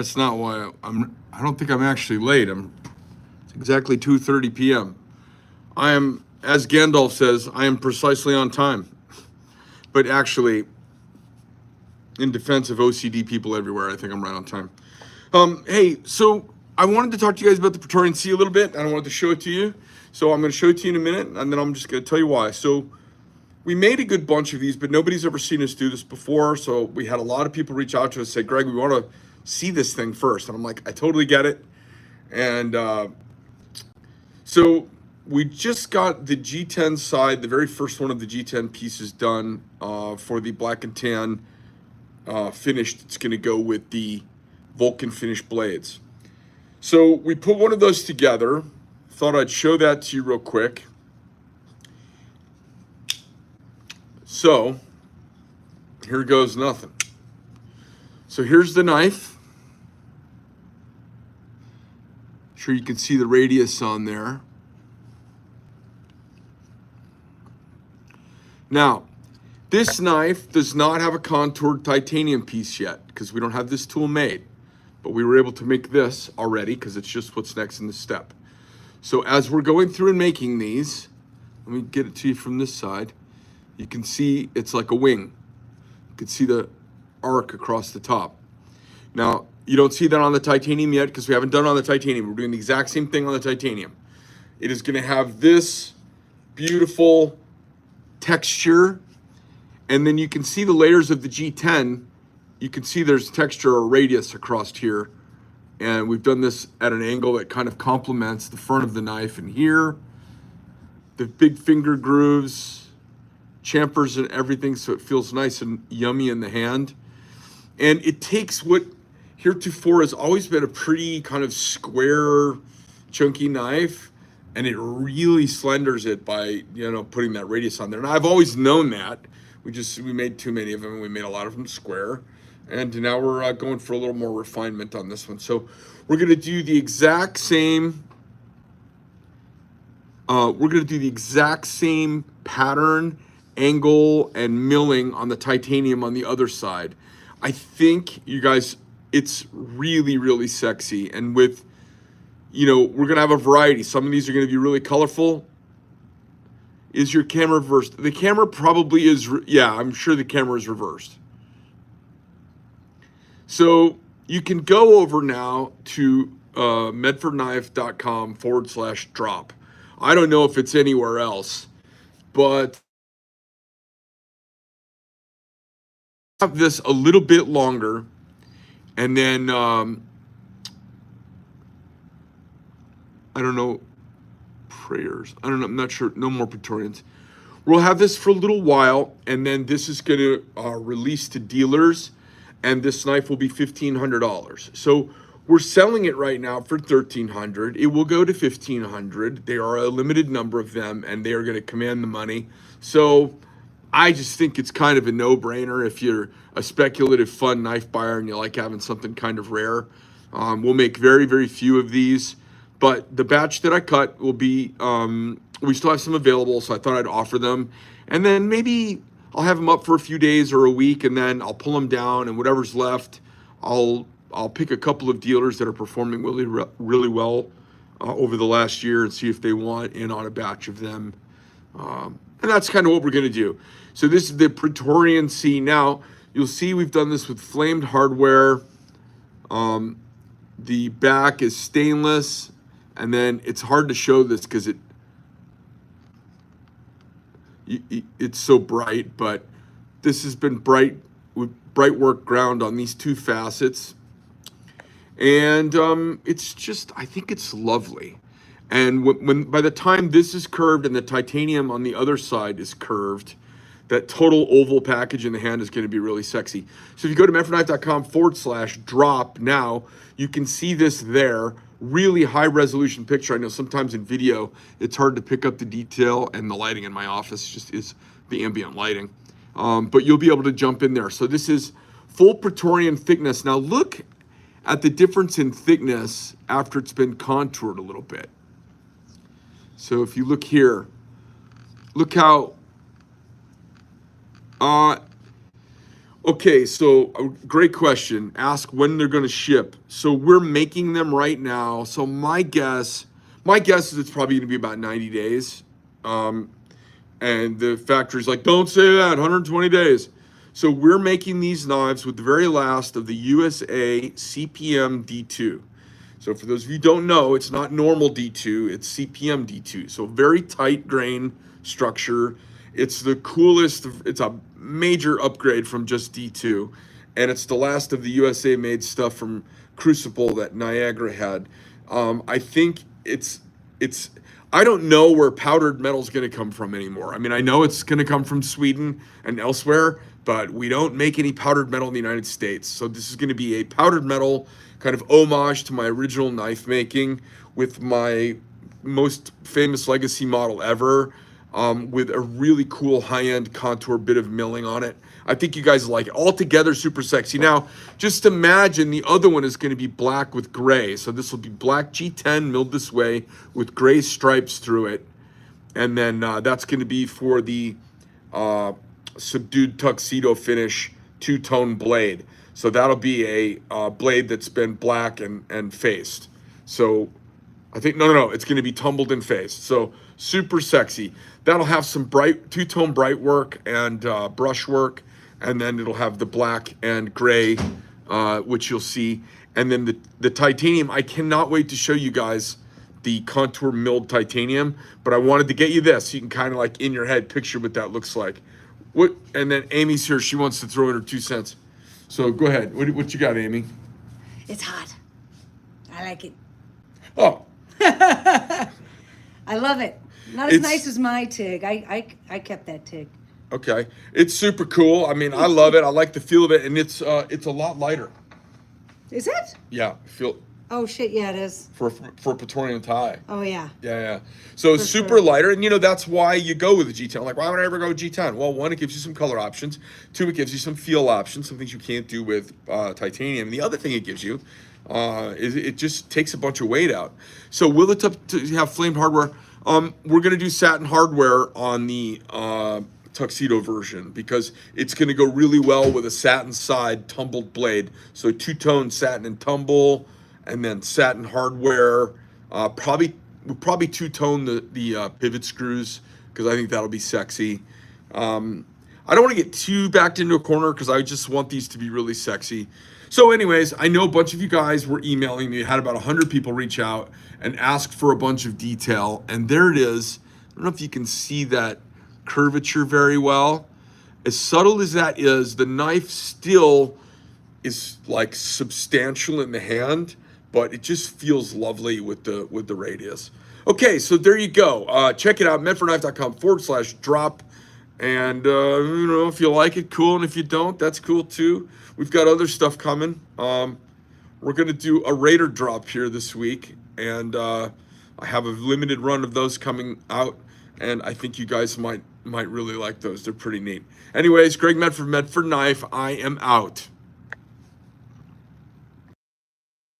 That's not why I don't think I'm actually late. It's exactly 2:30 p.m. I am, as Gandalf says, I am precisely on time. But actually, in defense of OCD people everywhere, I think I'm right on time. Hey, so I wanted to talk to you guys about the Praetorian C a little bit, and I wanted to show it to you. So I'm going to show it to you in a minute, and then I'm just going to tell you why. So we made a good bunch of these, but nobody's ever seen us do this before. So we had a lot of people reach out to us, say, Greg, we want to see this thing first. And I'm like, I totally get it. And so we just got the G10 side, the very first one of the G10 pieces done for the black and tan finished. It's going to go with the Vulcan finish blades. So we put one of those together. Thought I'd show that to you real quick. So here goes nothing. So here's the knife. Sure you can see the radius on there. Now, this knife does not have a contoured titanium piece yet because we don't have this tool made. But we were able to make this already because it's just what's next in the step. So as we're going through and making these, let me get it to you from this side. You can see it's like a wing. You can see the arc across the top. Now, you don't see that on the titanium yet because we haven't done it on the titanium. We're doing the exact same thing on the titanium. It is going to have this beautiful texture. And then you can see the layers of the G10. You can see there's texture or radius across here. And we've done this at an angle that kind of complements the front of the knife. And here, the big finger grooves, chamfers and everything, so it feels nice and yummy in the hand. And it takes what heretofore has always been a pretty kind of square, chunky knife, and it really slenders it by, putting that radius on there. And I've always known that. We made too many of them, and we made a lot of them square. And now we're going for a little more refinement on this one. So we're going to do the exact same. Pattern, angle, and milling on the titanium on the other side. I think, you guys, it's really, really sexy. And with, we're going to have a variety. Some of these are going to be really colorful. Is your camera reversed? The camera probably is. Yeah, I'm sure the camera is reversed. So you can go over now to medfordknife.com/drop. I don't know if it's anywhere else, but have this a little bit longer, and then I don't know, prayers. I don't know. I'm not sure. No more Praetorians. We'll have this for a little while, and then this is going to release to dealers. And this knife will be $1,500. So we're selling it right now for $1,300. It will go to $1,500. There are a limited number of them, and they are going to command the money. So I just think it's kind of a no-brainer if you're a speculative, fun knife buyer and you like having something kind of rare. We'll make very, very few of these. But the batch that I cut will be, we still have some available, so I thought I'd offer them. And then maybe I'll have them up for a few days or a week, and then I'll pull them down, and whatever's left, I'll pick a couple of dealers that are performing really, really well over the last year and see if they want in on a batch of them. And that's kind of what we're going to do. So this is the Praetorian C. Now, you'll see we've done this with flamed hardware. The back is stainless, and then it's hard to show this because it's so bright, but this has been bright work ground on these two facets. And it's just, I think it's lovely. And when by the time this is curved and the titanium on the other side is curved, that total oval package in the hand is going to be really sexy. So if you go to medfordknife.com/drop now, you can see this there. Really high resolution picture. I know sometimes in video, it's hard to pick up the detail, and the lighting in my office just is the ambient lighting. But you'll be able to jump in there. So this is full Praetorian thickness. Now look at the difference in thickness after it's been contoured a little bit. So if you look here, look how, Okay, so great question. Ask when they're going to ship. So we're making them right now. So my guess is it's probably going to be about 90 days. Um, and the factory's like, don't say that, 120 days. So we're making these knives with the very last of the USA CPM D2. So for those of you who don't know, it's not normal D2, it's CPM D2. So very tight grain structure. It's the coolest, it's a major upgrade from just D2. And it's the last of the USA made stuff from Crucible that Niagara had. I think it's I don't know where powdered metal is going to come from anymore. I mean, I know it's going to come from Sweden and elsewhere, but we don't make any powdered metal in the United States. So this is going to be a powdered metal kind of homage to my original knife making with my most famous legacy model ever, with a really cool high-end contour bit of milling on it. I think you guys like it. Altogether, super sexy. Now, just imagine the other one is going to be black with gray. So this will be black G10 milled this way with gray stripes through it. And then that's going to be for the subdued tuxedo finish two-tone blade. So that'll be a blade that's been black and faced. So I think, no, it's going to be tumbled and faced. So super sexy. That'll have some bright two-tone bright work and brush work, and then it'll have the black and gray, which you'll see. And then the titanium, I cannot wait to show you guys the contour milled titanium, but I wanted to get you this so you can kind of like in your head picture what that looks like. What? And then Amy's here, she wants to throw in her 2 cents. So go ahead. What you got, Amy? It's hot. I like it. Oh. I love it. Not as nice as my TIG. I kept that TIG. Okay. It's super cool. I mean, I love it. I like the feel of it, and it's a lot lighter. Is it? Yeah. Feel. Oh shit! Yeah, it is. For Praetorian tie. Oh yeah. Yeah. So it's super lighter, and that's why you go with the G10. Like, why would I ever go with G10? Well, one, it gives you some color options. Two, it gives you some feel options, some things you can't do with titanium. The other thing it gives you is it just takes a bunch of weight out. So will it have flamed hardware? We're gonna do satin hardware on the Tuxedo version because it's going to go really well with a satin side tumbled blade. So two-tone satin and tumble, and then satin hardware. We'll probably two-tone the pivot screws because I think that'll be sexy. I don't want to get too backed into a corner because I just want these to be really sexy. So anyways, I know a bunch of you guys were emailing me. I had about 100 people reach out and ask for a bunch of detail, and there it is. I don't know if you can see that curvature very well. As subtle as that is, the knife still is like substantial in the hand, but it just feels lovely with the radius. Okay, so there you go. Check it out, medfordknife.com/drop. And if you like it, cool, and if you don't, that's cool too. We've got other stuff coming. We're gonna do a Raider drop here this week, and I have a limited run of those coming out, and I think you guys might really like those. They're pretty neat. Anyways, Greg Medford, Medford Knife. I am out.